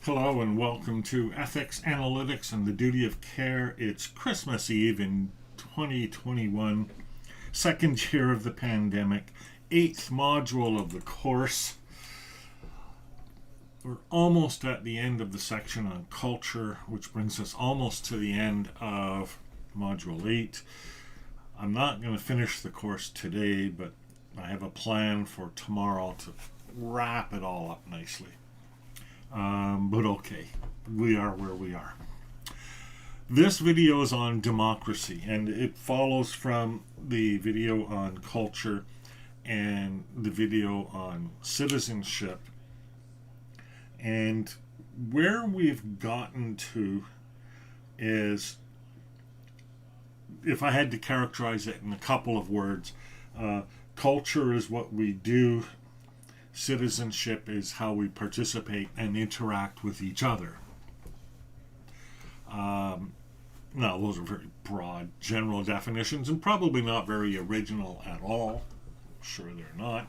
Hello and welcome to Ethics, Analytics, and the Duty of Care. It's Christmas Eve in 2021, second year of the pandemic, 8th module of the course. We're almost at the end of the section on culture, which brings us almost to the end of Module 8. I'm not going to finish the course today, but I have a plan for tomorrow to wrap it all up nicely. But okay, we are where we are. This video is on democracy, and it follows from the video on culture and the video on citizenship. And where we've gotten to is, if I had to characterize it in a couple of words, culture is what we do. Citizenship is how we participate and interact with each other. Now, those are very broad, general definitions and probably not very original at all. I'm sure they're not.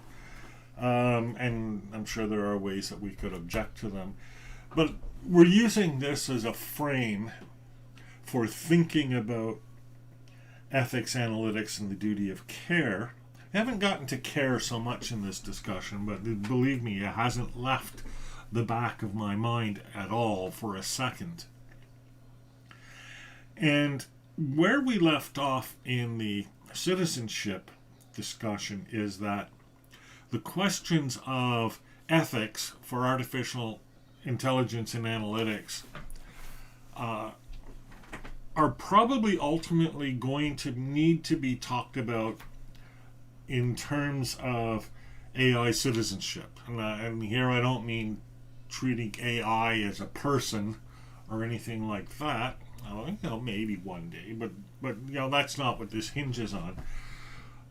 And I'm sure there are ways that we could object to them. But we're using this as a frame for thinking about ethics, analytics, and the duty of care. I haven't gotten to care so much in this discussion, but believe me, it hasn't left the back of my mind at all for a second. And where we left off in the citizenship discussion is that the questions of ethics for artificial intelligence and analytics are probably ultimately going to need to be talked about in terms of AI citizenship. And here I don't mean treating AI as a person or anything like that. Maybe one day, but that's not what this hinges on.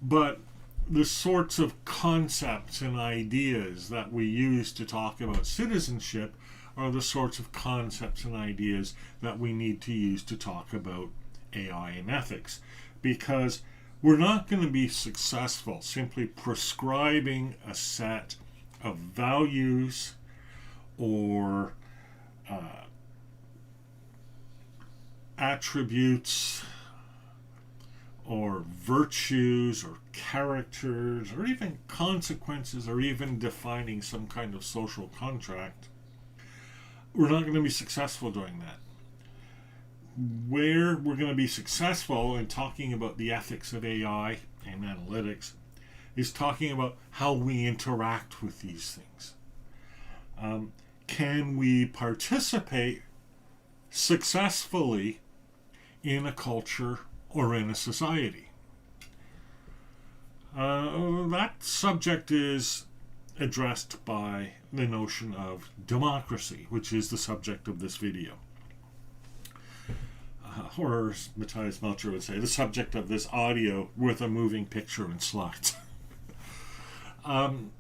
But the sorts of concepts and ideas that we use to talk about citizenship are the sorts of concepts and ideas that we need to use to talk about AI and ethics, because we're not going to be successful simply prescribing a set of values or attributes or virtues or characters or even consequences or even defining some kind of social contract. We're not going to be successful doing that. Where we're going to be successful in talking about the ethics of AI and analytics is talking about how we interact with these things. Can we participate successfully in a culture or in a society? That subject is addressed by the notion of democracy, which is the subject of this video. Or, as Matthias Melcher would say, the subject of this audio with a moving picture and slides. And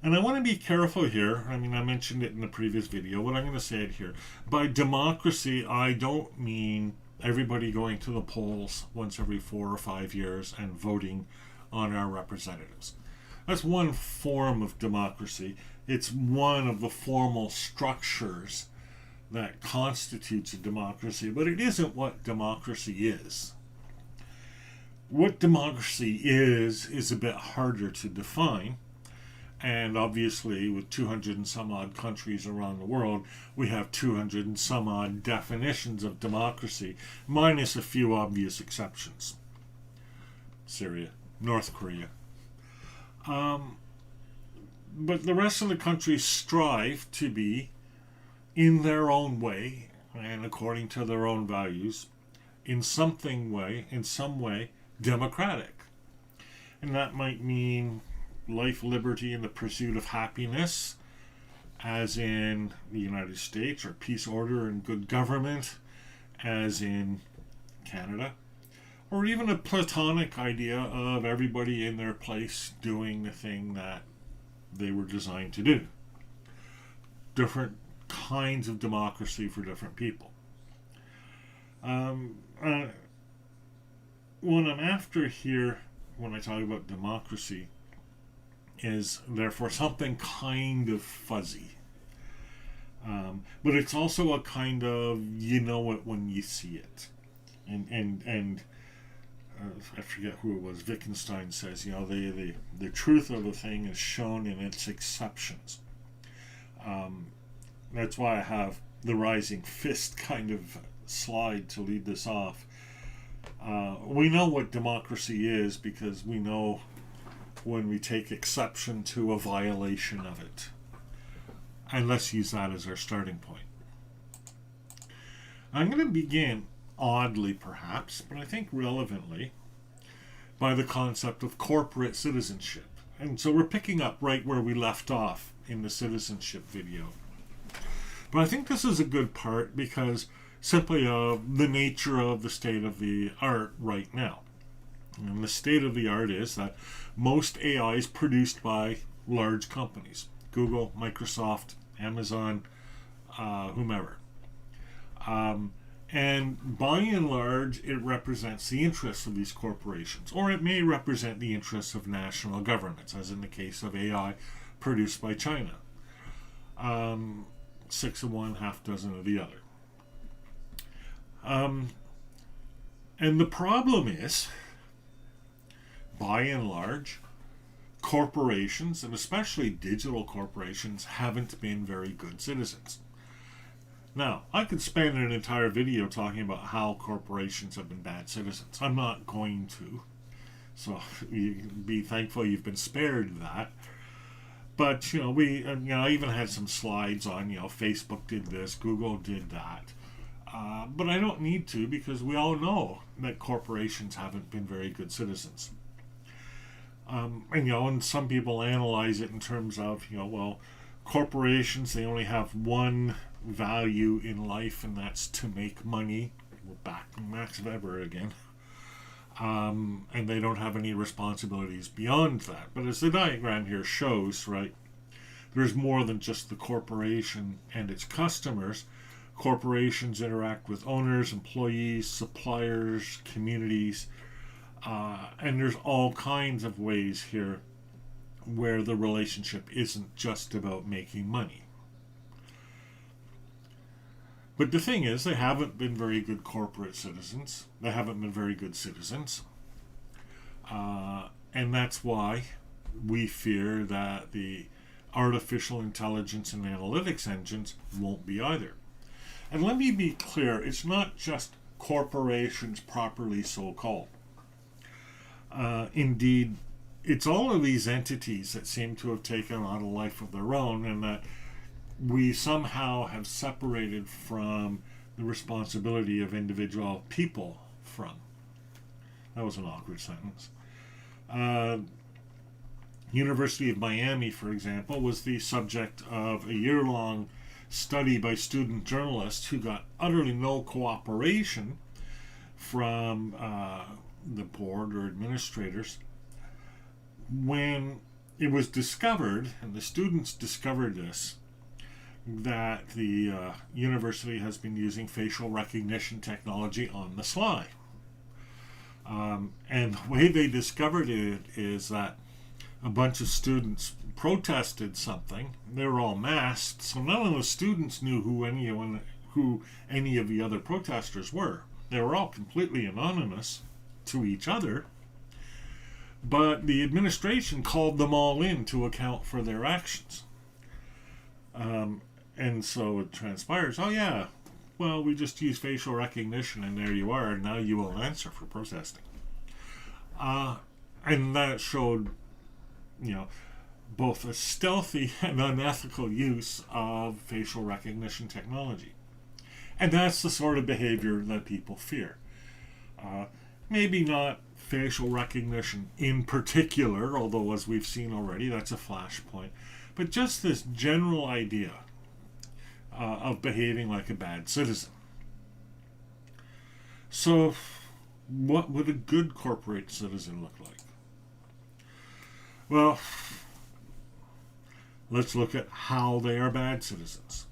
I want to be careful here. I mentioned it in the previous video, but I'm going to say it here. By democracy, I don't mean everybody going to the polls once every 4 or 5 years and voting on our representatives. That's one form of democracy. It's one of the formal structures that constitutes a democracy, but it isn't what democracy is. What democracy is a bit harder to define, and obviously with 200 and some odd countries around the world, we have 200 and some odd definitions of democracy, minus a few obvious exceptions. Syria, North Korea. But the rest of the countries strive to be, in their own way and according to their own values, in some way, democratic. And that might mean life, liberty, and the pursuit of happiness, as in the United States, or peace, order, and good government, as in Canada, or even a platonic idea of everybody in their place doing the thing that they were designed to do. Different kinds of democracy for different people. What I'm after here when I talk about democracy is therefore something kind of fuzzy. But it's also a kind of, you know it when you see it. And I forget who it was, Wittgenstein says, the truth of a thing is shown in its exceptions. That's why I have the rising fist kind of slide to lead this off. We know what democracy is because we know when we take exception to a violation of it. And let's use that as our starting point. I'm going to begin, oddly perhaps, but I think relevantly, by the concept of corporate citizenship. And so we're picking up right where we left off in the citizenship video. But I think this is a good part because simply of the nature of the state of the art right now. And the state of the art is that most AI is produced by large companies. Google, Microsoft, Amazon, whomever. And by and large, it represents the interests of these corporations, or it may represent the interests of national governments, as in the case of AI produced by China. 6 of one, half dozen of the other. And the problem is, by and large, corporations, and especially digital corporations, haven't been very good citizens. Now, I could spend an entire video talking about how corporations have been bad citizens. I'm not going to. So you can be thankful you've been spared that. But, I even had some slides on, Facebook did this, Google did that. But I don't need to because we all know that corporations haven't been very good citizens. And some people analyze it in terms of, corporations, they only have one value in life, and that's to make money. We're back to Max Weber again. And they don't have any responsibilities beyond that. But as the diagram here shows, right, there's more than just the corporation and its customers. Corporations interact with owners, employees, suppliers, communities, and there's all kinds of ways here where the relationship isn't just about making money. But the thing is, they haven't been very good corporate citizens. They haven't been very good citizens. And that's why we fear that the artificial intelligence and analytics engines won't be either. And let me be clear, it's not just corporations properly so-called. Indeed, it's all of these entities that seem to have taken on a life of their own, and that we somehow have separated from the responsibility of individual people from. That was an awkward sentence. University of Miami, for example, was the subject of a year-long study by student journalists who got utterly no cooperation from the board or administrators when it was discovered, and the students discovered this, that the university has been using facial recognition technology on the sly. And the way they discovered it is that a bunch of students protested something. They were all masked, so none of the students knew who any of the other protesters were. They were all completely anonymous to each other, but the administration called them all in to account for their actions. And so it transpires, oh yeah, well, we just use facial recognition and there you are, and now you will answer for protesting. And that showed, both a stealthy and unethical use of facial recognition technology. And that's the sort of behavior that people fear. Maybe not facial recognition in particular, although as we've seen already, that's a flashpoint, but just this general idea of behaving like a bad citizen. So, what would a good corporate citizen look like? Well, let's look at how they are bad citizens.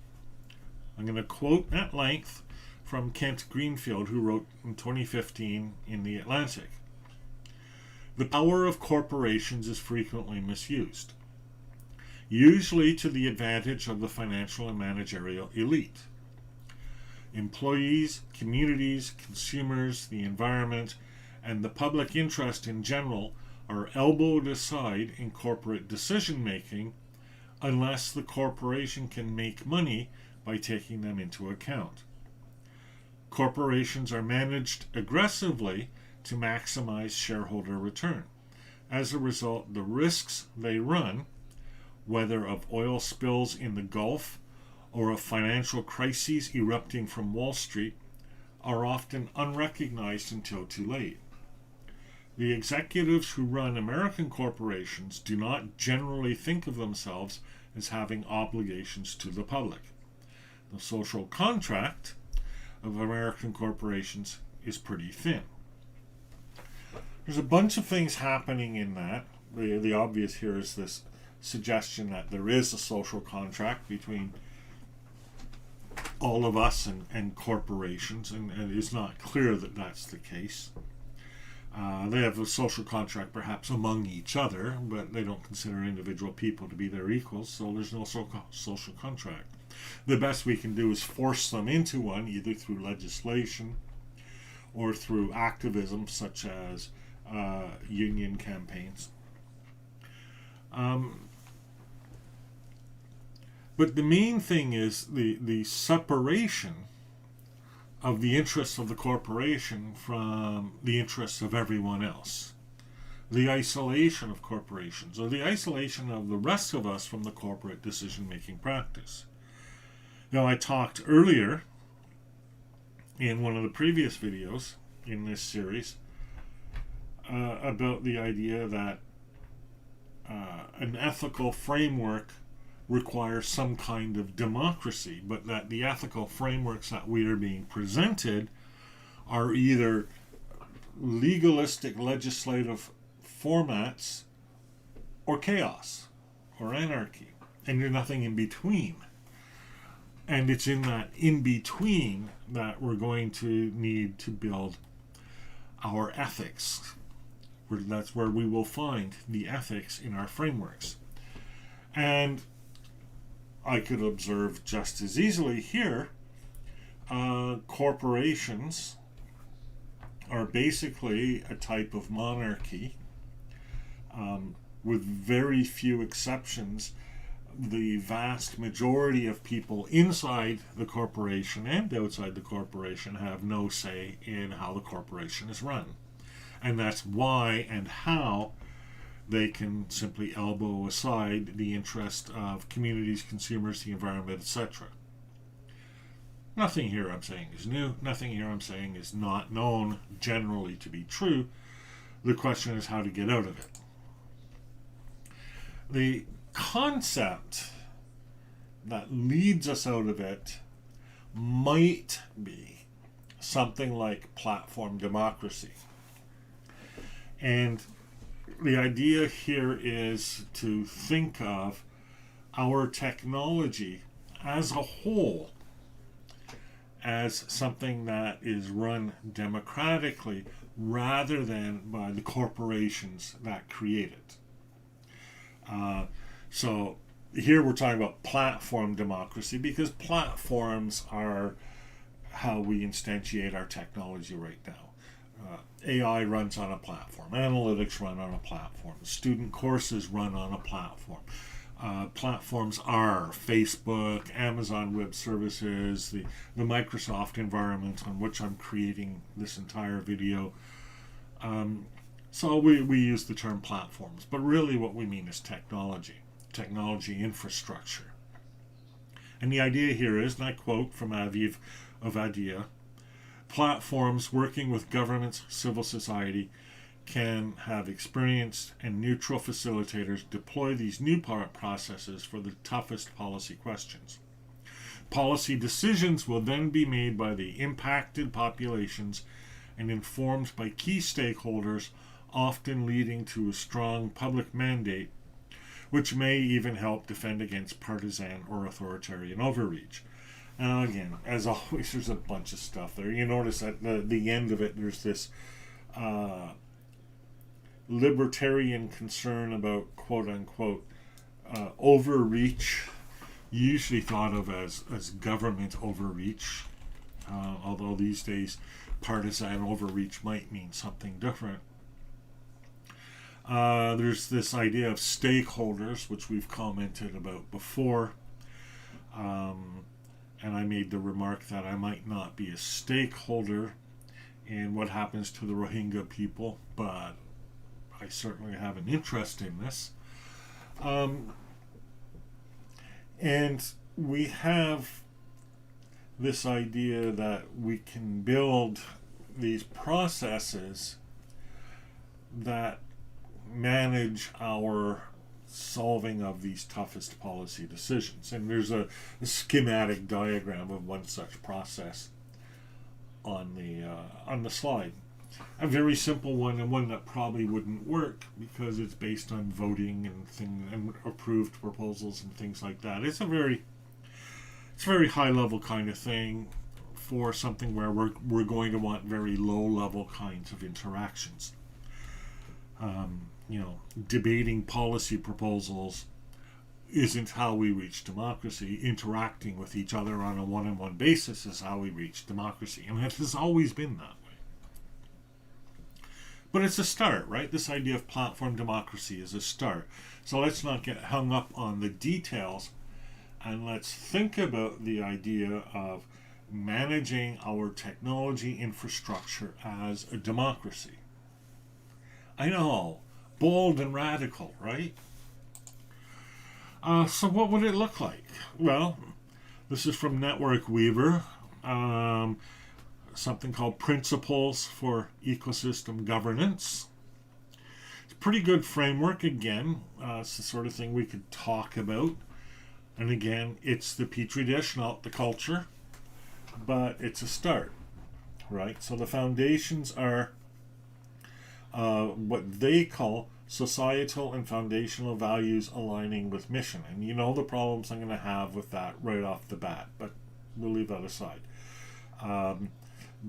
I'm going to quote at length from Kent Greenfield, who wrote in 2015 in The Atlantic. The power of corporations is frequently misused. usually to the advantage of the financial and managerial elite. Employees, communities, consumers, the environment, and the public interest in general are elbowed aside in corporate decision-making unless the corporation can make money by taking them into account. Corporations are managed aggressively to maximize shareholder return. As a result, the risks they run, whether of oil spills in the Gulf or of financial crises erupting from Wall Street, are often unrecognized until too late. The executives who run American corporations do not generally think of themselves as having obligations to the public. The social contract of American corporations is pretty thin. There's a bunch of things happening in that. The obvious here is this suggestion that there is a social contract between all of us and corporations, and it is not clear that that's the case. They have a social contract perhaps among each other, but they don't consider individual people to be their equals, so there's no social contract. The best we can do is force them into one, either through legislation or through activism such as union campaigns. But the main thing is the separation of the interests of the corporation from the interests of everyone else. The isolation of corporations, or the isolation of the rest of us from the corporate decision-making practice. Now, I talked earlier in one of the previous videos in this series about the idea that an ethical framework requires some kind of democracy, but that the ethical frameworks that we are being presented are either legalistic legislative formats or chaos or anarchy, and there's nothing in between. And it's in that in between that we're going to need to build our ethics. That's where we will find the ethics in our frameworks. And I could observe just as easily here, corporations are basically a type of monarchy. With very few exceptions, the vast majority of people inside the corporation and outside the corporation have no say in how the corporation is run. And that's why and how they can simply elbow aside the interest of communities, consumers, the environment, etc. Nothing here I'm saying is new. Nothing here I'm saying is not known generally to be true. The question is how to get out of it. The concept that leads us out of it might be something like platform democracy. And the idea here is to think of our technology as a whole as something that is run democratically rather than by the corporations that create it. So here we're talking about platform democracy because platforms are how we instantiate our technology right now. AI runs on a platform. Analytics run on a platform. Student courses run on a platform. Platforms are Facebook, Amazon Web Services, the Microsoft environment on which I'm creating this entire video. So we use the term platforms, but really what we mean is technology infrastructure. And the idea here is, and I quote from Aviv Ovadia, platforms working with governments, civil society, can have experienced and neutral facilitators deploy these new processes for the toughest policy questions. Policy decisions will then be made by the impacted populations and informed by key stakeholders, often leading to a strong public mandate, which may even help defend against partisan or authoritarian overreach. Now again, as always, there's a bunch of stuff there. You notice at the end of it, there's this libertarian concern about quote-unquote overreach, usually thought of as government overreach, although these days partisan overreach might mean something different. There's this idea of stakeholders, which we've commented about before. And I made the remark that I might not be a stakeholder in what happens to the Rohingya people, but I certainly have an interest in this. And we have this idea that we can build these processes that manage our solving of these toughest policy decisions. And there's a schematic diagram of one such process on the slide. A very simple one, and one that probably wouldn't work because it's based on voting and approved proposals and things like that. It's a very high level kind of thing for something where we're going to want very low level kinds of interactions. Debating policy proposals isn't how we reach democracy. Interacting with each other on a one-on-one basis is how we reach democracy, and it has always been that way. But it's a start, right? This idea of platform democracy is a start. So let's not get hung up on the details, and let's think about the idea of managing our technology infrastructure as a democracy. I know, bold and radical, right? So what would it look like? Well, this is from Network Weaver, something called Principles for Ecosystem Governance. It's a pretty good framework, again. It's the sort of thing we could talk about. And again, it's the petri dish, not the culture, but it's a start, right? So the foundations are what they call societal and foundational values aligning with mission. And you know the problems I'm going to have with that right off the bat, but we'll leave that aside.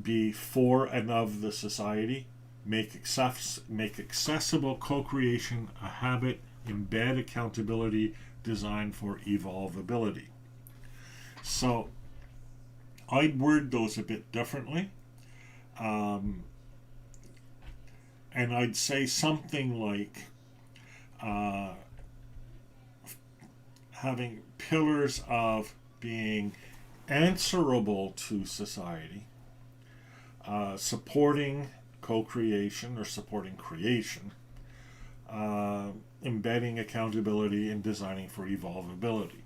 Be for and of the society, make accessible co-creation a habit, embed accountability, design for evolvability. So I'd word those a bit differently. And I'd say something like having pillars of being answerable to society, supporting co-creation or supporting creation, embedding accountability, and designing for evolvability.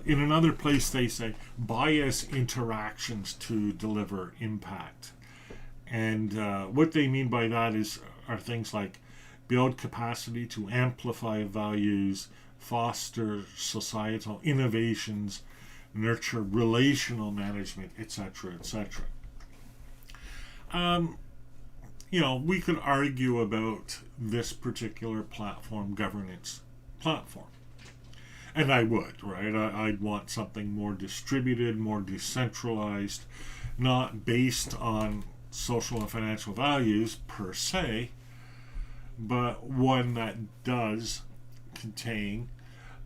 In another place they say bias interactions to deliver impact. And what they mean by that are things like build capacity to amplify values, foster societal innovations, nurture relational management, etc., etc. We could argue about this particular platform governance platform. And I would, right? I'd want something more distributed, more decentralized, not based on social and financial values per se, but one that does contain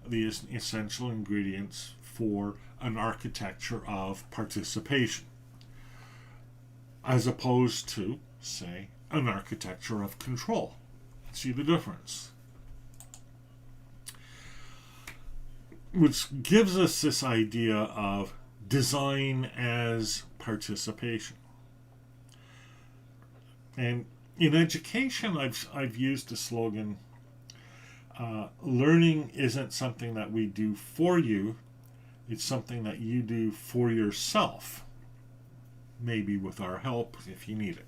the essential ingredients for an architecture of participation, as opposed to, say, an architecture of control. See the difference? Which gives us this idea of design as participation. And in education, I've used the slogan, learning isn't something that we do for you, it's something that you do for yourself, maybe with our help if you need it.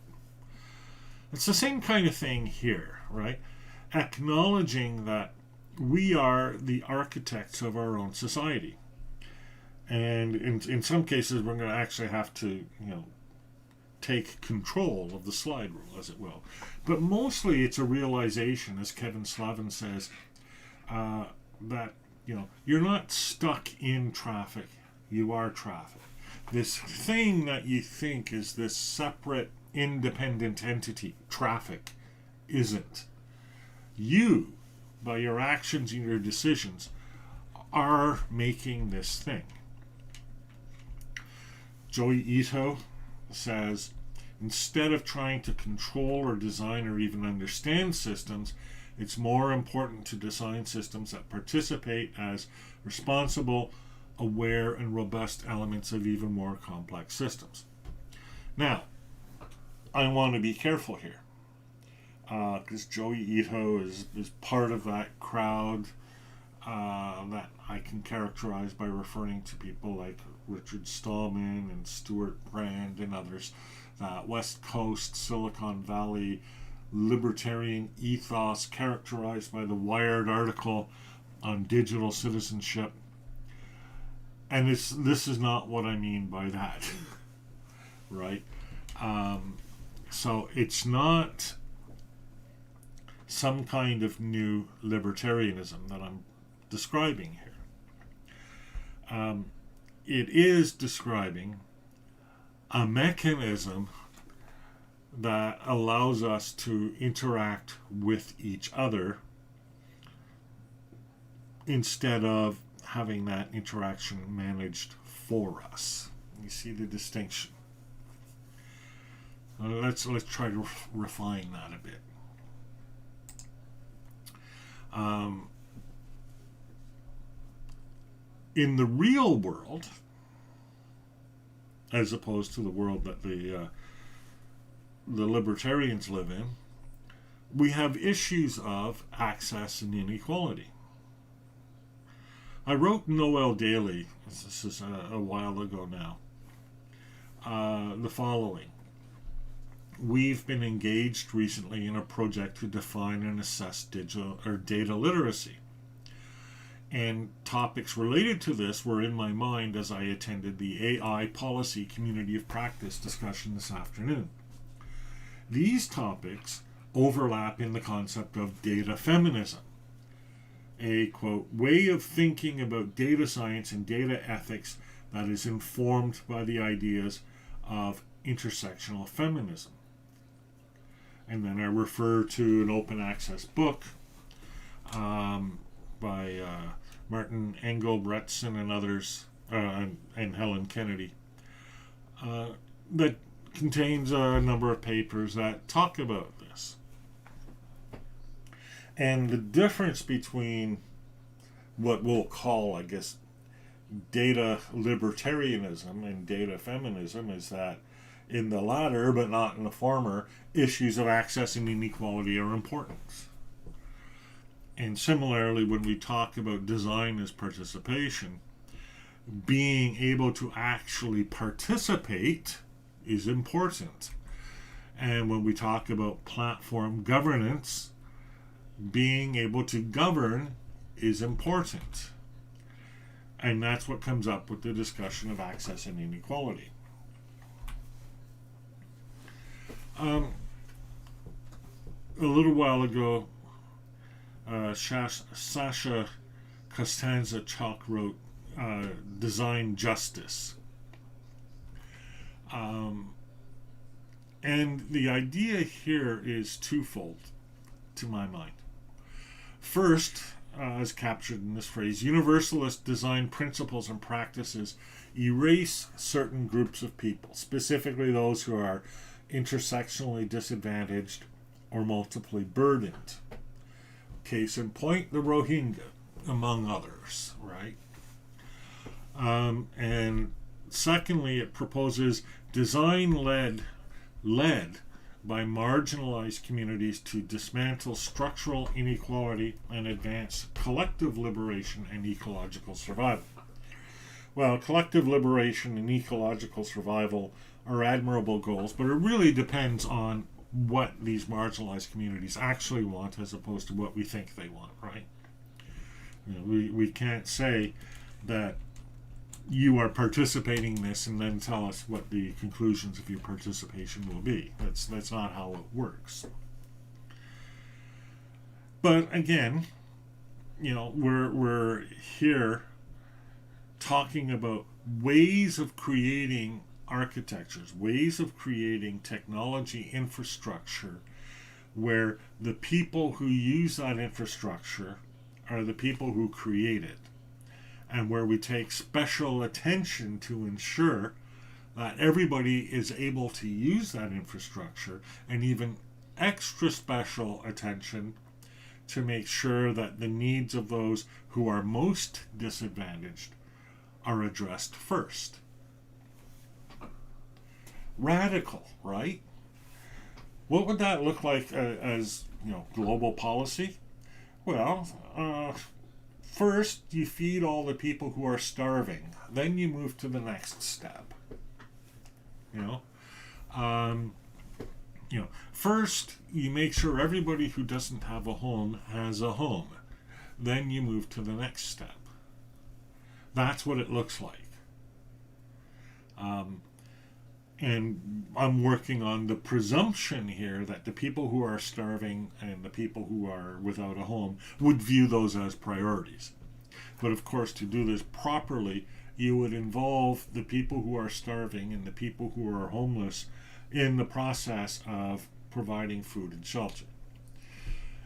It's the same kind of thing here, right? Acknowledging that we are the architects of our own society. And in some cases, we're going to actually have to, take control of the slide rule, as it will. But mostly it's a realization, as Kevin Slavin says, that you're not stuck in traffic, you are traffic. This thing that you think is this separate, independent entity, traffic, isn't. You, by your actions and your decisions, are making this thing. Joey Ito says, instead of trying to control or design or even understand systems, it's more important to design systems that participate as responsible, aware, and robust elements of even more complex systems. Now, I want to be careful here, because Joey Ito is part of that crowd that I can characterize by referring to people like Richard Stallman and Stuart Brand and others, West Coast, Silicon Valley, libertarian ethos characterized by the Wired article on digital citizenship. And this is not what I mean by that, right? So it's not some kind of new libertarianism that I'm describing here. It is describing a mechanism that allows us to interact with each other instead of having that interaction managed for us. You see the distinction? Let's try to refine that a bit. In the real world, as opposed to the world that the libertarians live in, we have issues of access and inequality. I wrote Noel Daly, this is a while ago now, the following. We've been engaged recently in a project to define and assess digital or data literacy. And topics related to this were in my mind as I attended the AI Policy Community of Practice discussion this afternoon. These topics overlap in the concept of data feminism, a, quote, way of thinking about data science and data ethics that is informed by the ideas of intersectional feminism. And then I refer to an open access book by Martin Engelbretson and others, and Helen Kennedy, that contains a number of papers that talk about this. And the difference between what we'll call, I guess, data libertarianism and data feminism is that in the latter, but not in the former, issues of access and inequality are important. And similarly, when we talk about design as participation, being able to actually participate is important. And when we talk about platform governance, being able to govern is important. And that's what comes up with the discussion of access and inequality. A little while ago, Sasha Costanza-Chalk wrote Design Justice. And the idea here is twofold, to my mind. First, as captured in this phrase, universalist design principles and practices erase certain groups of people, specifically those who are intersectionally disadvantaged or multiply burdened. Case in point, the Rohingya, among others, right? And secondly, it proposes design led by marginalized communities to dismantle structural inequality and advance collective liberation and ecological survival. Well, collective liberation and ecological survival are admirable goals, but it really depends on what these marginalized communities actually want as opposed to what we think they want, right? You know, we can't say that you are participating in this and then tell us what the conclusions of your participation will be. That's not how it works. But again, you know, we're here talking about ways of creating architectures, ways of creating technology infrastructure where the people who use that infrastructure are the people who create it, and where we take special attention to ensure that everybody is able to use that infrastructure, and even extra special attention to make sure that the needs of those who are most disadvantaged are addressed first. Radical, right? What would that look like as global policy? Well, first you feed all the people who are starving. Then you move to the next step. First you make sure everybody who doesn't have a home has a home. Then you move to the next step. That's what it looks like. And I'm working on the presumption here that the people who are starving and the people who are without a home would view those as priorities. But of course, to do this properly, you would involve the people who are starving and the people who are homeless in the process of providing food and shelter.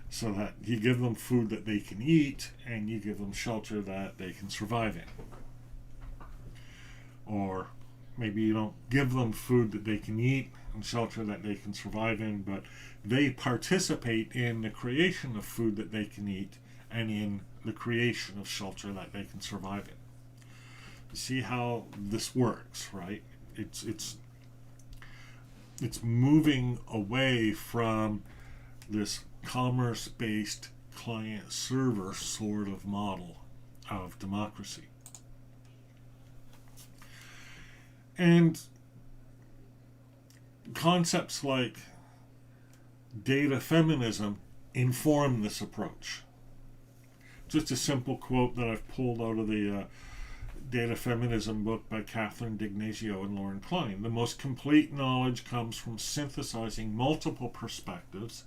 So that you give them food that they can eat and you give them shelter that they can survive in. Or maybe you don't give them food that they can eat and shelter that they can survive in, but they participate in the creation of food that they can eat and in the creation of shelter that they can survive in. You see how this works, right? It's moving away from this commerce-based client-server sort of model of democracy. And concepts like data feminism inform this approach. Just a simple quote that I've pulled out of the Data Feminism book by Catherine D'Ignazio and Lauren Klein. The most complete knowledge comes from synthesizing multiple perspectives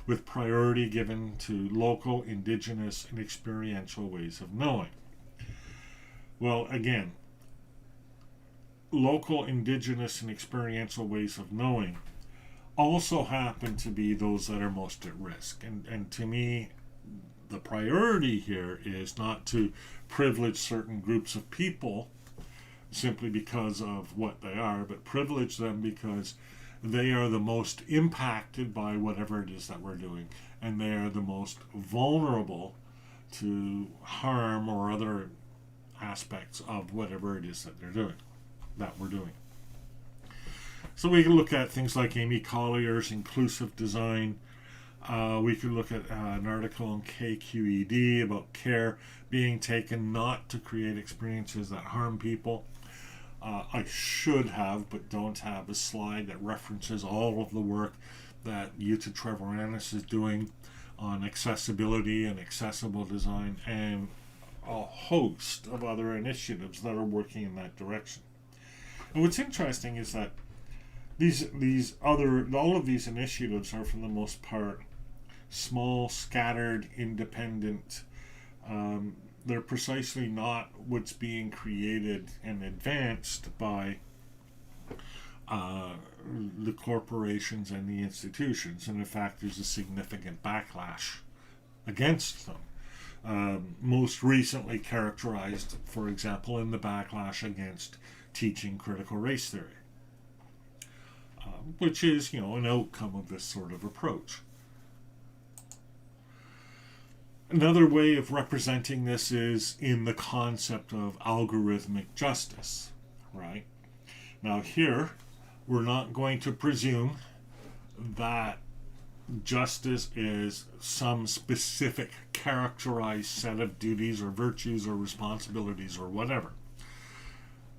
with priority given to local, indigenous, and experiential ways of knowing. Well, again, local, indigenous, and experiential ways of knowing also happen to be those that are most at risk. And to me, the priority here is not to privilege certain groups of people simply because of what they are, but privilege them because they are the most impacted by whatever it is that we're doing, and they are the most vulnerable to harm or other aspects of whatever it is that we're doing. So we can look at things like Amy Collier's inclusive design. We could look at an article on KQED about care being taken not to create experiences that harm people. I should have, but don't have, a slide that references all of the work that Jutta Treviranus is doing on accessibility and accessible design, and a host of other initiatives that are working in that direction. And what's interesting is that all of these initiatives are, for the most part, small, scattered, independent. They're precisely not what's being created and advanced by the corporations and the institutions. And in fact, there's a significant backlash against them. Most recently characterized, for example, in the backlash against teaching critical race theory, which is, an outcome of this sort of approach. Another way of representing this is in the concept of algorithmic justice, right? Now here, we're not going to presume that justice is some specific characterized set of duties or virtues or responsibilities or whatever.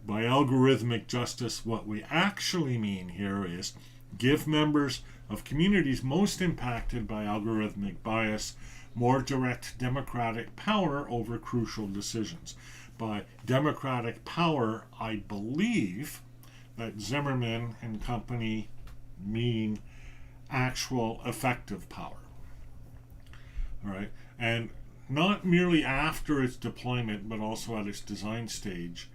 By algorithmic justice, what we actually mean here is give members of communities most impacted by algorithmic bias more direct democratic power over crucial decisions. By democratic power, I believe that Zimmerman and company mean actual effective power. All right? And not merely after its deployment, but also at its design stage,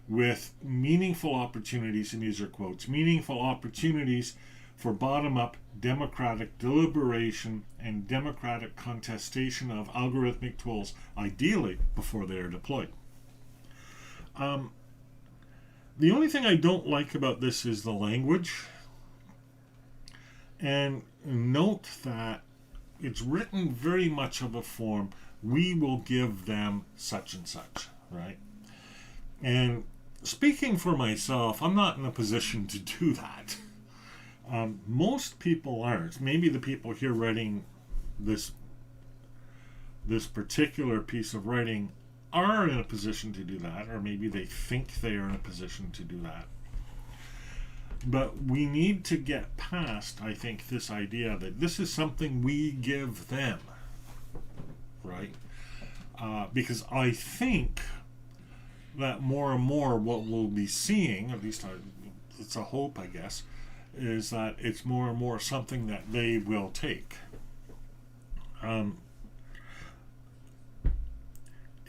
with meaningful opportunities, and these are quotes, meaningful opportunities for bottom-up democratic deliberation and democratic contestation of algorithmic tools, ideally before they are deployed. The only thing I don't like about this is the language. And note that it's written very much of a form, we will give them such and such, right? And speaking for myself, I'm not in a position to do that. Most people aren't. Maybe the people here writing this particular piece of writing are in a position to do that, or maybe they think they are in a position to do that. But we need to get past, I think, this idea that this is something we give them, right? Because I think that more and more what we'll be seeing, at least it's a hope, I guess, is that it's more and more something that they will take.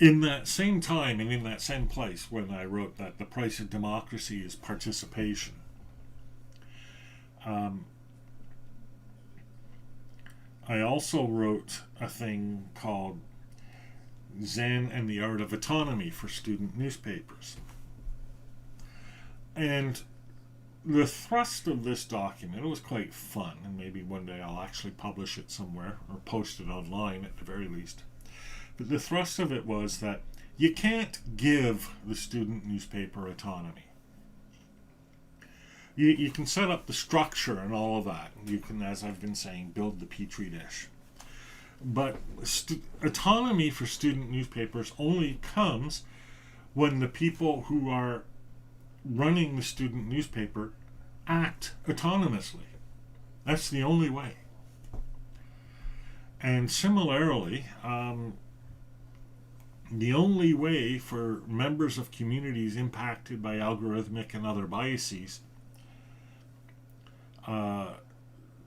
In that same time and in that same place when I wrote that the price of democracy is participation, I also wrote a thing called Zen and the Art of Autonomy for Student Newspapers. And the thrust of this document, it was quite fun, and maybe one day I'll actually publish it somewhere or post it online at the very least. But the thrust of it was that you can't give the student newspaper autonomy. You can set up the structure and all of that. You can, as I've been saying, build the petri dish. But autonomy for student newspapers only comes when the people who are running the student newspaper act autonomously. That's the only way. And similarly, the only way for members of communities impacted by algorithmic and other biases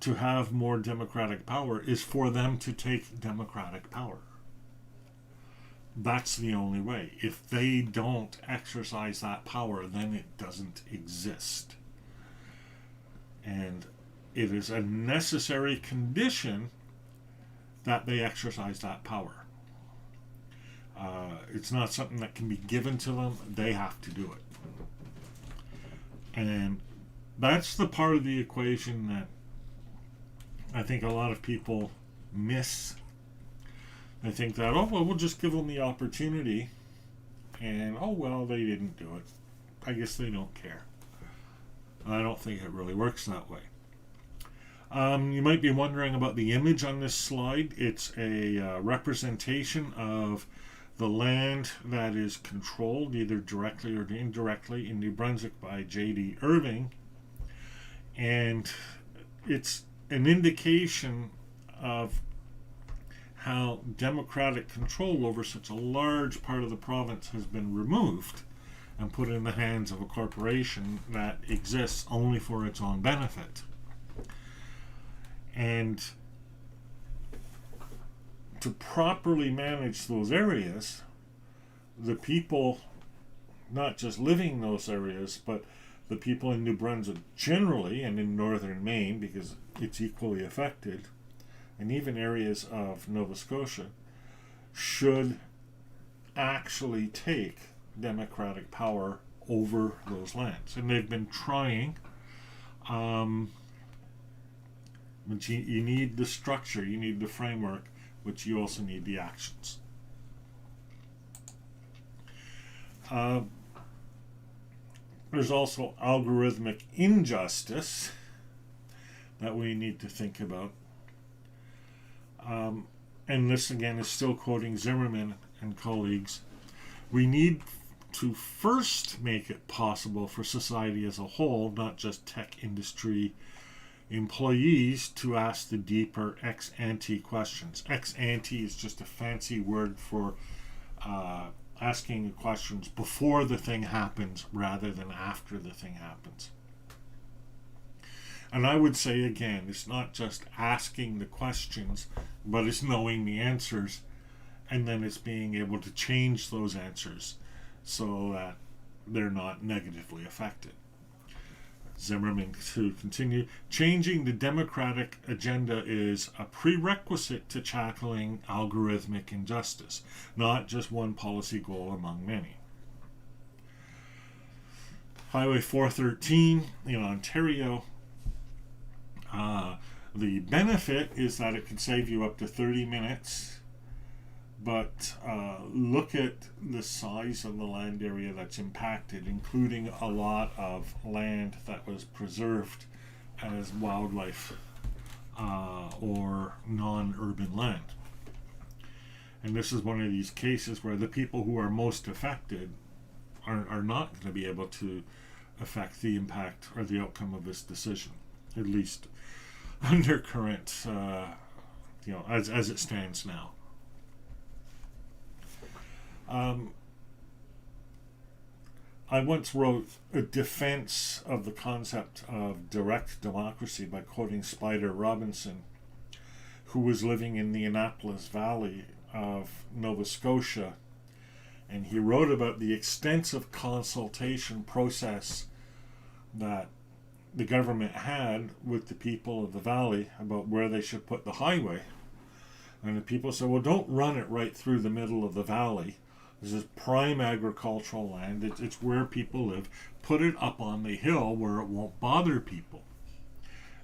to have more democratic power is for them to take democratic power. That's the only way. If they don't exercise that power, then it doesn't exist. And it is a necessary condition that they exercise that power. It's not something that can be given to them. They have to do it. And that's the part of the equation that I think a lot of people miss. They think that, oh, well, we'll just give them the opportunity. And, oh, well, they didn't do it. I guess they don't care. I don't think it really works that way. You might be wondering about the image on this slide. It's a representation of the land that is controlled, either directly or indirectly, in New Brunswick by J.D. Irving. And it's an indication of how democratic control over such a large part of the province has been removed and put in the hands of a corporation that exists only for its own benefit. And to properly manage those areas, the people not just living in those areas, but the people in New Brunswick generally, and in northern Maine, because it's equally affected, and even areas of Nova Scotia, should actually take democratic power over those lands. And they've been trying. But you need the structure, you need the framework, but you also need the actions. There's also algorithmic injustice that we need to think about. And this again is still quoting Zimmerman and colleagues. We need to first make it possible for society as a whole, not just tech industry employees, to ask the deeper ex ante questions. Ex ante is just a fancy word for asking questions before the thing happens rather than after the thing happens. And I would say again, it's not just asking the questions, but it's knowing the answers, and then it's being able to change those answers so that they're not negatively affected. Zimmerman to continue, changing the democratic agenda is a prerequisite to tackling algorithmic injustice, not just one policy goal among many. Highway 413 in Ontario, the benefit is that it can save you up to 30 minutes, but look at the size of the land area that's impacted, including a lot of land that was preserved as wildlife or non-urban land. And this is one of these cases where the people who are most affected are not going to be able to affect the impact or the outcome of this decision, at least under current, as it stands now. I once wrote a defense of the concept of direct democracy by quoting Spider Robinson, who was living in the Annapolis Valley of Nova Scotia, and he wrote about the extensive consultation process that the government had with the people of the valley about where they should put the highway. And the people said, well, don't run it right through the middle of the valley. This is prime agricultural land. It's where people live. Put it up on the hill where it won't bother people.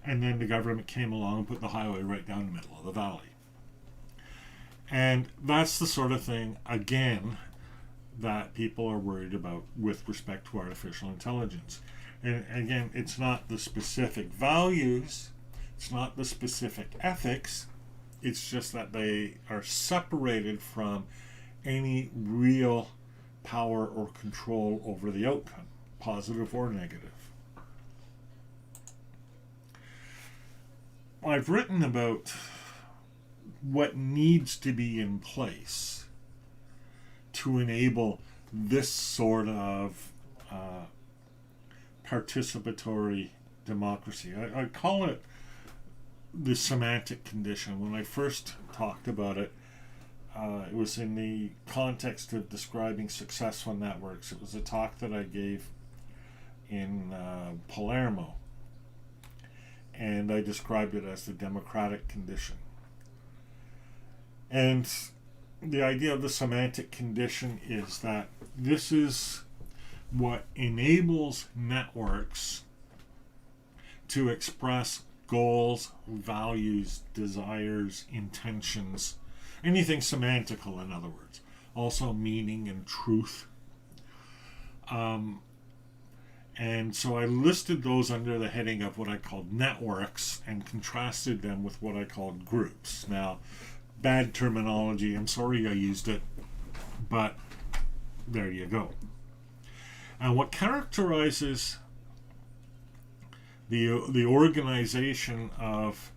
And then the government came along and put the highway right down the middle of the valley. And that's the sort of thing, again, that people are worried about with respect to artificial intelligence. And again, it's not the specific values, it's not the specific ethics, it's just that they are separated from any real power or control over the outcome, positive or negative. I've written about what needs to be in place to enable this sort of participatory democracy. I call it the semantic condition. When I first talked about it, it was in the context of describing successful networks. It was a talk that I gave in Palermo, and I described it as the democratic condition. And the idea of the semantic condition is that this is what enables networks to express goals, values, desires, intentions, anything semantical, in other words, also meaning and truth. And so I listed those under the heading of what I called networks and contrasted them with what I called groups. Now, bad terminology, I'm sorry I used it, but there you go. And what characterizes the organization of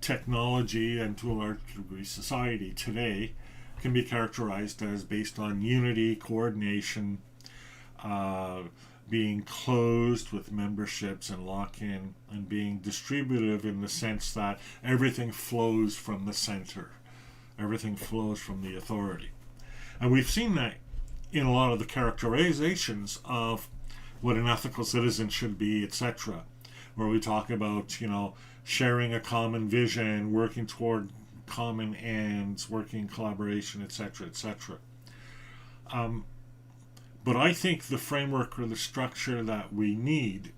technology and to a large degree society today can be characterized as based on unity, coordination, being closed with memberships and lock-in, and being distributive in the sense that everything flows from the center. Everything flows from the authority. And we've seen that in a lot of the characterizations of what an ethical citizen should be, etc., where we talk about, sharing a common vision, working toward common ends, working in collaboration, etc., etc. But I think the framework or the structure that we need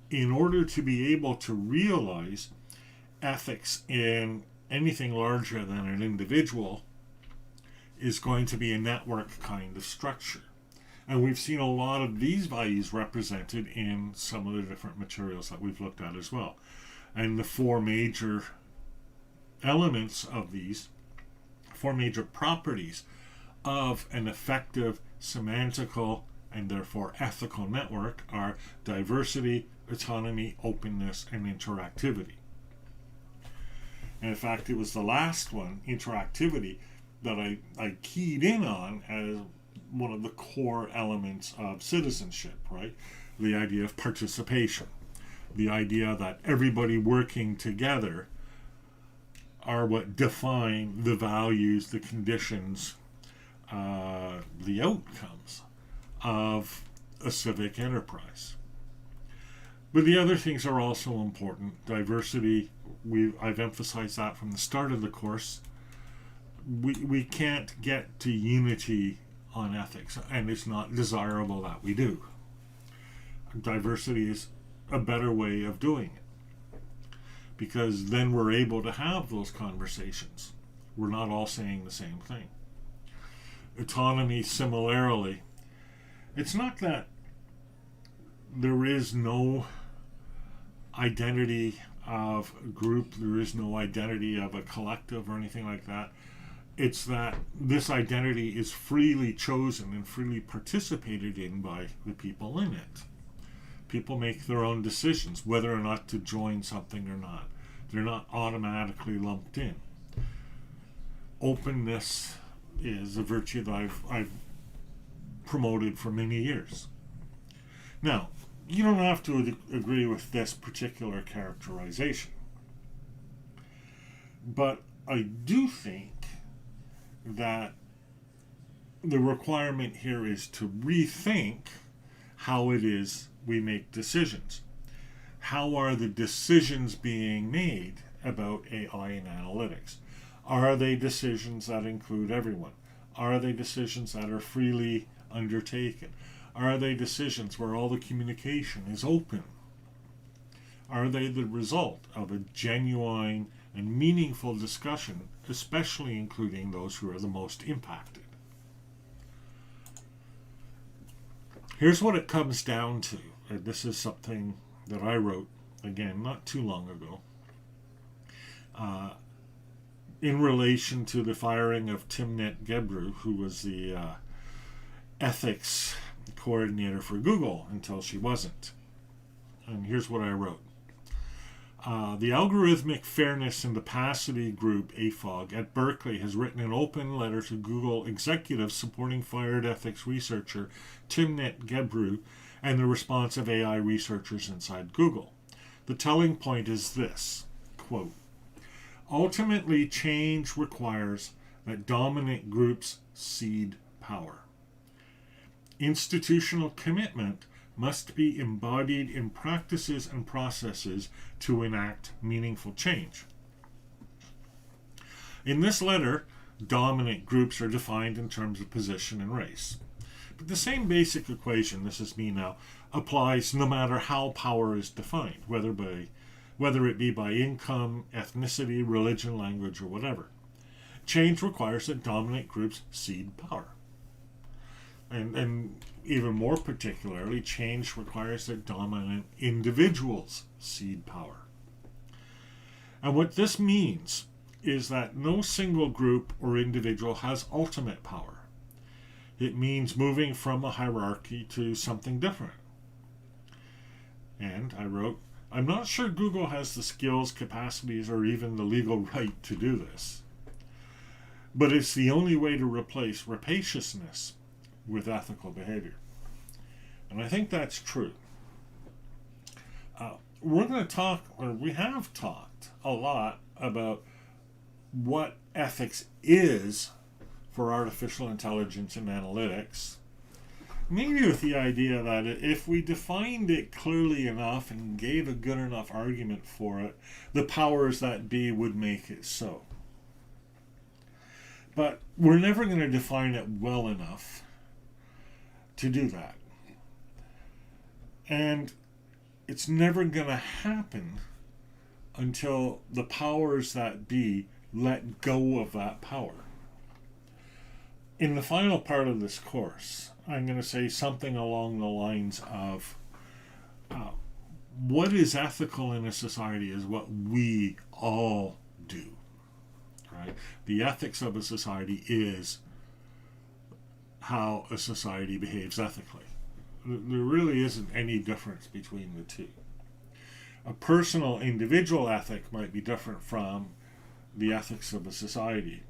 in order to be able to realize ethics in anything larger than an individual is going to be a network kind of structure. And we've seen a lot of these values represented in some of the different materials that we've looked at as well. And the four major elements of these, four major properties of an effective semantical and therefore ethical network are diversity, autonomy, openness, and interactivity. And in fact, it was the last one, interactivity, that I keyed in on as one of the core elements of citizenship, right? The idea of participation, the idea that everybody working together are what define the values, the conditions, the outcomes of a civic enterprise. But the other things are also important. Diversity, I've emphasized that from the start of the course. We can't get to unity on ethics, and it's not desirable that we do. Diversity is a better way of doing it, because then we're able to have those conversations. We're not all saying the same thing. Autonomy, similarly, it's not that there is no identity of a group, there is no identity of a collective or anything like that. It's that this identity is freely chosen and freely participated in by the people in it. People make their own decisions whether or not to join something or not. They're not automatically lumped in. Openness is a virtue that I've promoted for many years. Now, you don't have to agree with this particular characterization, but I do think that the requirement here is to rethink how it is we make decisions. How are the decisions being made about AI and analytics? Are they decisions that include everyone? Are they decisions that are freely undertaken? Are they decisions where all the communication is open? Are they the result of a genuine and meaningful discussion, especially including those who are the most impacted? Here's what it comes down to. This is something that I wrote, again, not too long ago, in relation to the firing of Timnit Gebru, who was the ethics coordinator for Google until she wasn't. And here's what I wrote. The Algorithmic Fairness and Opacity Group, AFOG, at Berkeley has written an open letter to Google executives supporting fired ethics researcher Timnit Gebru and the response of AI researchers inside Google. The telling point is this, quote, ultimately, change requires that dominant groups cede power. Institutional commitment must be embodied in practices and processes to enact meaningful change. In this letter, dominant groups are defined in terms of position and race. But the same basic equation, this is me now, applies no matter how power is defined, whether it be by income, ethnicity, religion, language, or whatever. Change requires that dominant groups cede power. And even more particularly, change requires that dominant individuals cede power. And what this means is that no single group or individual has ultimate power. It means moving from a hierarchy to something different. And I wrote, I'm not sure Google has the skills, capacities, or even the legal right to do this. But it's the only way to replace rapaciousness with ethical behavior. And I think that's true. We're going to talk, or we have talked a lot about what ethics is for artificial intelligence and analytics. Maybe with the idea that if we defined it clearly enough and gave a good enough argument for it, the powers that be would make it so. But we're never going to define it well enough to do that. And it's never going to happen until the powers that be let go of that power. In the final part of this course, I'm going to say something along the lines of what is ethical in a society is what we all do. Right? The ethics of a society is how a society behaves ethically. There really isn't any difference between the two. A personal individual ethic might be different from the ethics of a society.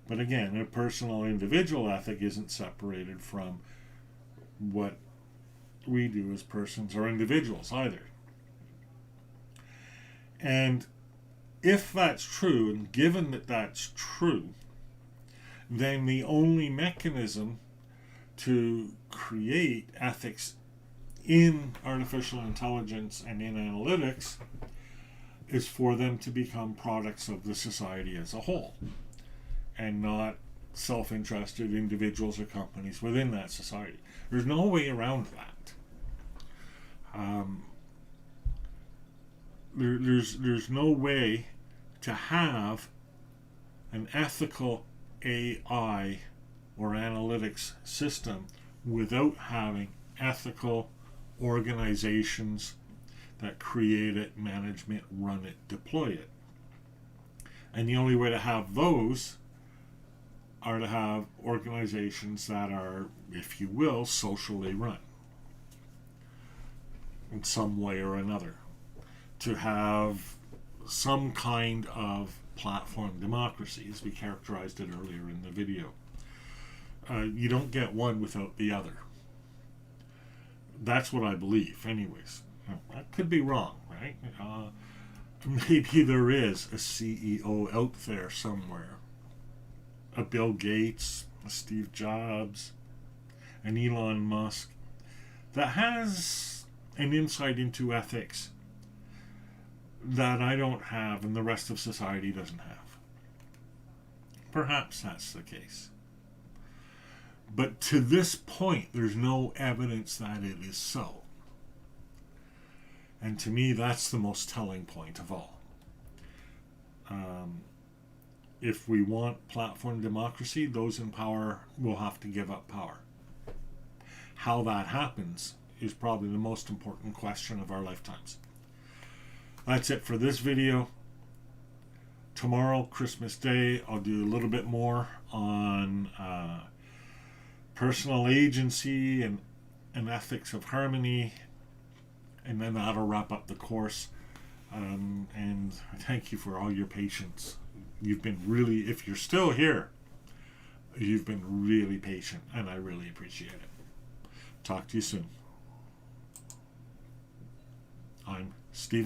But again, a personal individual ethic isn't separated from what we do as persons or individuals either. And if that's true, and given that that's true, then the only mechanism to create ethics in artificial intelligence and in analytics is for them to become products of the society as a whole, and not self-interested individuals or companies within that society. There's no way around that. There's no way to have an ethical AI or analytics system without having ethical organizations that create it, management, run it, deploy it. And the only way to have those are to have organizations that are, if you will, socially run in some way or another. To have some kind of platform democracy, as we characterized it earlier in the video. You don't get one without the other. That's what I believe, anyways. I could be wrong, right? Maybe there is a CEO out there somewhere. A Bill Gates, a Steve Jobs, an Elon Musk, that has an insight into ethics that I don't have and the rest of society doesn't have. Perhaps that's the case. But to this point, there's no evidence that it is so. And to me, that's the most telling point of all. If we want platform democracy, those in power will have to give up power. How that happens is probably the most important question of our lifetimes. That's it for this video. Tomorrow, Christmas Day, I'll do a little bit more on personal agency and ethics of harmony, and then that'll wrap up the course. And thank you for all your patience. You've been really, if you're still here, you've been really patient, and I really appreciate it. Talk to you soon. I'm Stephen.